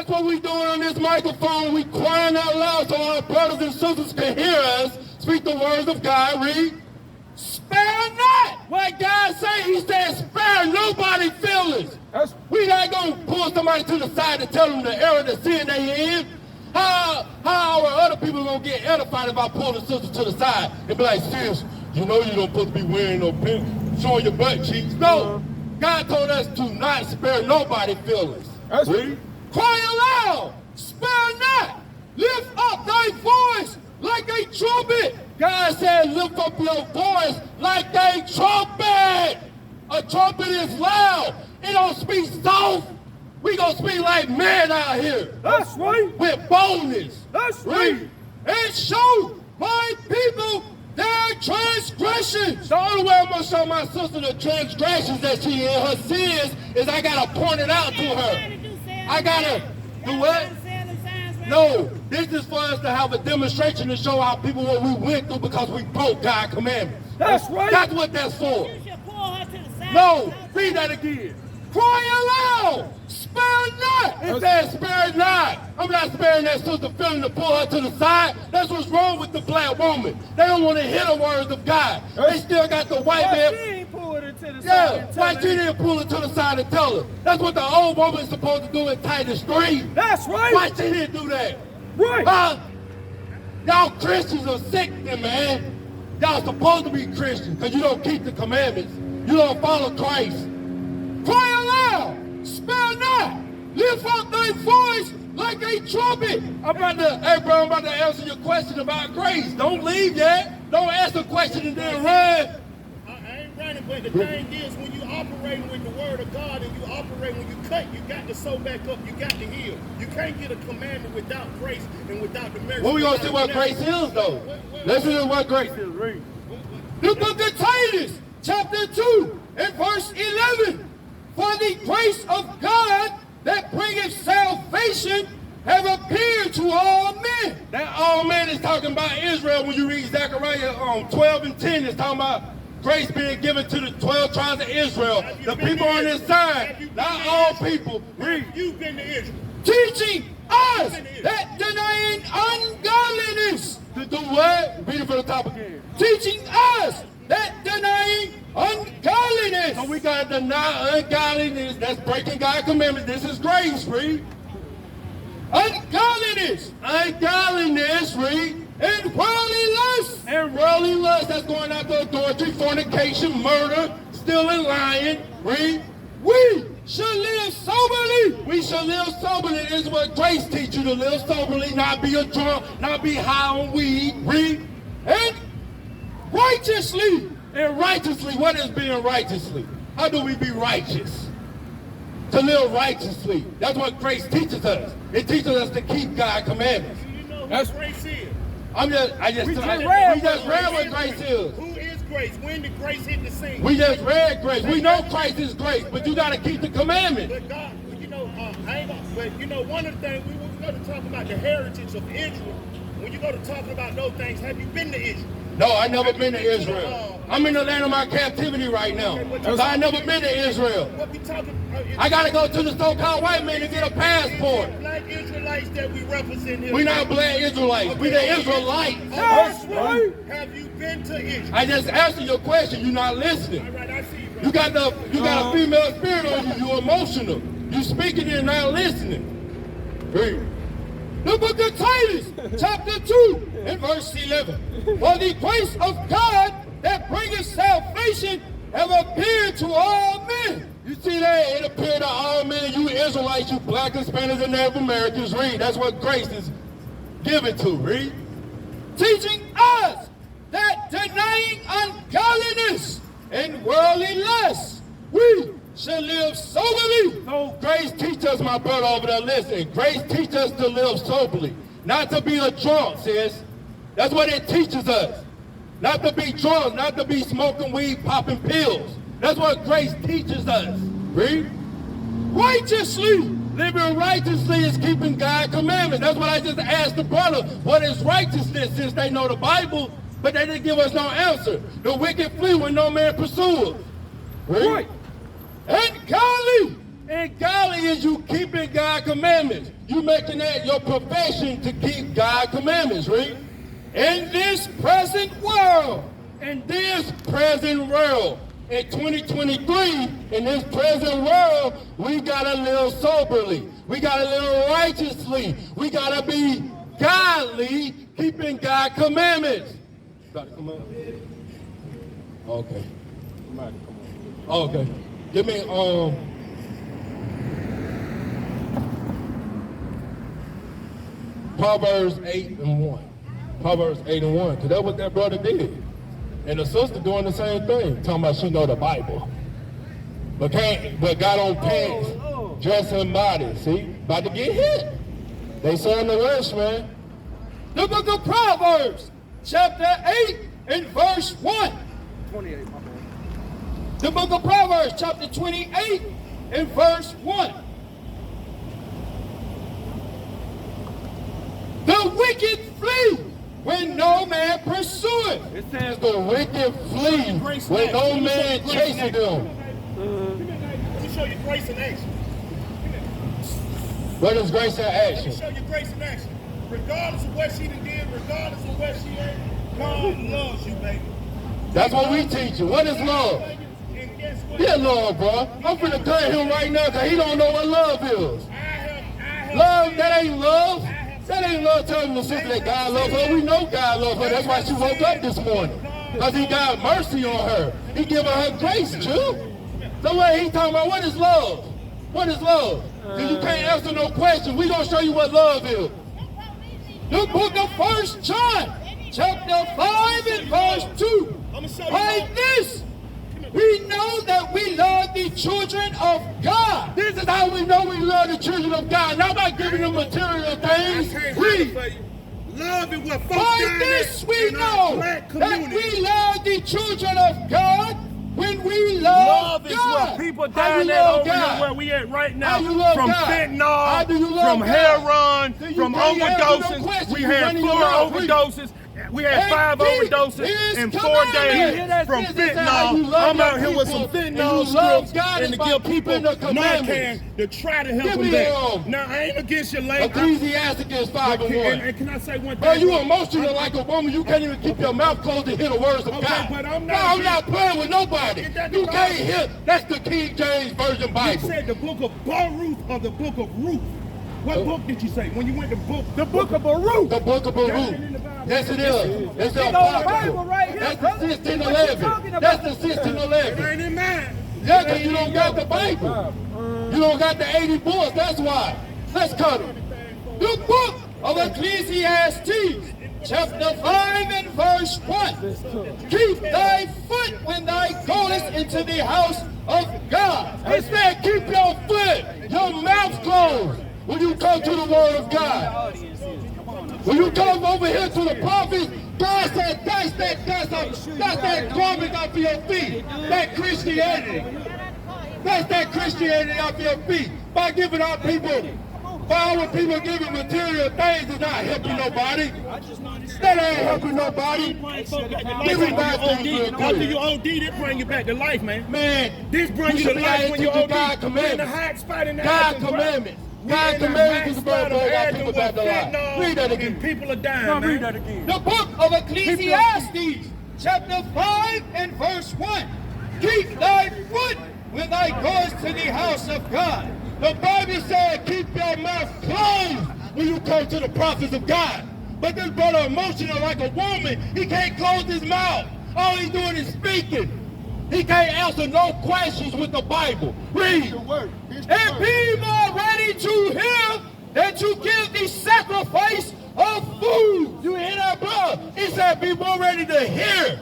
That's what we doing on this microphone. We crying out loud so our brothers and sisters can hear us speak the words of God. Read. Spare not. What God say? He said, spare nobody feelings. We not going to pull somebody to the side and tell them the error, the sin they in. How are other people going to get edified if I pull the sister to the side and be like, sis, you know you don't supposed to be wearing no pink, showing your butt cheeks. No. God told us to not spare nobody feelings. That's right. Cry aloud, spare not, lift up thy voice like a trumpet. God said, lift up your voice like a trumpet. A trumpet is loud. It don't speak soft. We gonna speak like men out here. That's right. With boldness. That's right. And show my people their transgressions. The only way I'm gonna show my sister the transgressions that she in, her sins, is I gotta point it out to her. I gotta do what? No, this is for us to have a demonstration to show our people what we went through because we broke God's commandments. That's right. That's what that's for. You should pull her to the side. No, read that again. Cry aloud, spare not. It says spare not. I'm not sparing that sister feeling to pull her to the side. That's what's wrong with the black woman. They don't want to hear the words of God. They still got the white man. She ain't pulled her to the side. Yeah, why she didn't pull her to the side and tell her? That's what the old woman is supposed to do in Titus 3. That's right. Why she didn't do that? Right. Y'all Christians are sick then, man. Y'all supposed to be Christians because you don't keep the commandments. You don't follow Christ. Cry aloud, spare not, lift up thy voice like a trumpet. I'm about to answer your question about grace. Don't leave yet. Don't ask a question and then run. I ain't running, but the thing is, when you operating with the word of God and you operate when you cut, you got to sew back up, you got to heal. You can't get a commandment without grace and without the mercy. Well, we're going to see what grace is, though. Let's see what grace is. Read. The book of Titus, chapter 2, and verse 11. For the grace of God that bringeth salvation have appeared to all men. That all men is talking about Israel. When you read Zechariah 12 and 10, it's talking about grace being given to the 12 tribes of Israel. The people on this side, not all people. Read. You've been to Israel. Teaching us that denying ungodliness. To do what? Read it from the top again. Teaching us that denying ungodliness. So we got to deny ungodliness. That's breaking God's commandments. This is grace, read. Ungodliness. Ungodliness, read. And worldly lust. And worldly lust. That's going after adultery, fornication, murder, stealing, lying. Read. We shall live soberly. We shall live soberly. This is what grace teaches you to live soberly, not be a drunk, not be high on weed. Read. And righteously. And righteously, what is being righteously? How do we be righteous? To live righteously. That's what grace teaches us. It teaches us to keep God's commandments. Do you know what grace is? We just read what grace is. Who is grace? When did grace hit the scene? We just read grace. We know Christ is grace, but you got to keep the commandments. But God, one of the things, we go to talk about the heritage of Israel. When you go to talking about those things, have you been to Israel? No, I never been to Israel. I'm in the land of my captivity right now. So I never been to Israel. I got to go to the so-called white man to get a passport. Black Israelites that we represent here. We're not black Israelites. We the Israelites. That's right. Have you been to Israel? I just answered your question. You're not listening. All right, I see you, bro. You got a female spirit on you. You're emotional. You speaking and not listening. Read. The book of Titus, chapter 2, and verse 11. For the grace of God that bringeth salvation have appeared to all men. You see that? It appeared to all men. You Israelites, you black, Hispanics, and Native Americans. Read. That's what grace is given to. Read. Teaching us that denying ungodliness and worldly lust, we shall live soberly. No, grace teaches us, my brother over there, listen. Grace teaches us to live soberly. Not to be a drunk, sis. That's what it teaches us. Not to be drunk, not to be smoking weed, popping pills. That's what grace teaches us. Read. Righteously. Living righteously is keeping God's commandments. That's what I just asked the brother. What is righteousness, since they know the Bible, but they didn't give us no answer. The wicked flee when no man pursues. Right. And godly And godly is you keeping God's commandments. You making that your profession to keep God's commandments, right? In this present world, in 2023, in this present world, we gotta live soberly. We gotta live righteously. We gotta be godly, keeping God's commandments. Gotta come on. Okay. Okay. Give me Proverbs 8:1. Proverbs 8:1, because that's what that brother did. And the sister doing the same thing, talking about she know the Bible. But got on pants, dressing body, see? About to get hit. They saying the worst, man. The book of Proverbs, chapter 8 and verse 1. 28, my man. The book of Proverbs, chapter 28 and verse 1. The wicked flee when no man pursueth. It says The wicked flee when no man chasing them. Let me show you grace in action. What is grace in Let me action? show you grace in action. Regardless of what she done did, regardless of what she ain't, God loves you, baby. That's what we teach you. What is love? And guess what? Yeah, love, bro. I'm finna cut him right now because he don't know what love is. I have Love, that ain't love. That ain't love telling the sister that God loves her. We know God loves her. That's why she woke up this morning. Because he got mercy on her. He giving her grace, too. So what he talking about, what is love? What is love? If you can't answer no question, we gonna show you what love is. The book of 1 John, chapter 5 and verse 2. By this, we know that we love the children of God. This is how we know we love the children of God. Not by giving them material things. Love is what folks By down this there we in our know black that community. we love the children of God when we love love is God. what people How down you there love over God? here where we at right How now. you love From God? How fentanyl, do you love from God? heroin, So you from can't answer no overdoses. question. We You had running 4 your mouth. overdoses. We had And 5 keep overdoses his in 4 commandments. days from This is how you fentanyl. love I'm out your here with people. some And you fentanyl love strips God and is to by give people keeping the commandments. Narcan to try to help Give them me back. your Now, I ain't against your lady. Ecclesiastes 5:1. And can I say one thing? Bro, you emotional like a woman. You can't even keep your mouth closed to hear the words of Okay, God. but I'm No, not- I'm not playing with nobody. Is that You the can't Bible? hear. That's the King James Version You Bible. said the book of Baruch or the book of Ruth. What book did you say? When you went to the book of Baruch. The book of Baruch. Yes, it is. It's the Apocrypha. That's the 1611. That's the 1611. It ain't in mine. Yeah, because you don't got the Bible. You don't got the 80 books. That's why. Let's cut it. The book of Ecclesiastes, chapter 5 and verse 1. Keep thy foot when thou goest into the house of God. It said, keep your foot, your mouth closed when you come to the word of God. When you come over here to the prophets, God said, that's that garment off your feet. That Christianity. That's that Christianity off your feet. By giving our people giving material things is not helping nobody. That ain't helping nobody. Give it back to you real After quick. you OD, this bring you back to life, man. Man, This brings you should to be life able when to you do OD. God We in the commandments. hot spot in the God Athens, bro. commandments. We God in the commandments is hot spot going to of bring our Athens people with back to life. fentanyl, Read that and again. people are dying, man. Read that again. The book of Ecclesiastes, chapter 5 and verse 1. Keep thy foot when thou goest to the house of God. The Bible said, keep your mouth closed when you come to the prophets of God. But this brother emotional like a woman. He can't close his mouth. All he's doing is speaking. He can't answer no questions with the Bible. Read. And be more ready to hear than to give the sacrifice of food. You hear that, bro? He said, be more ready to hear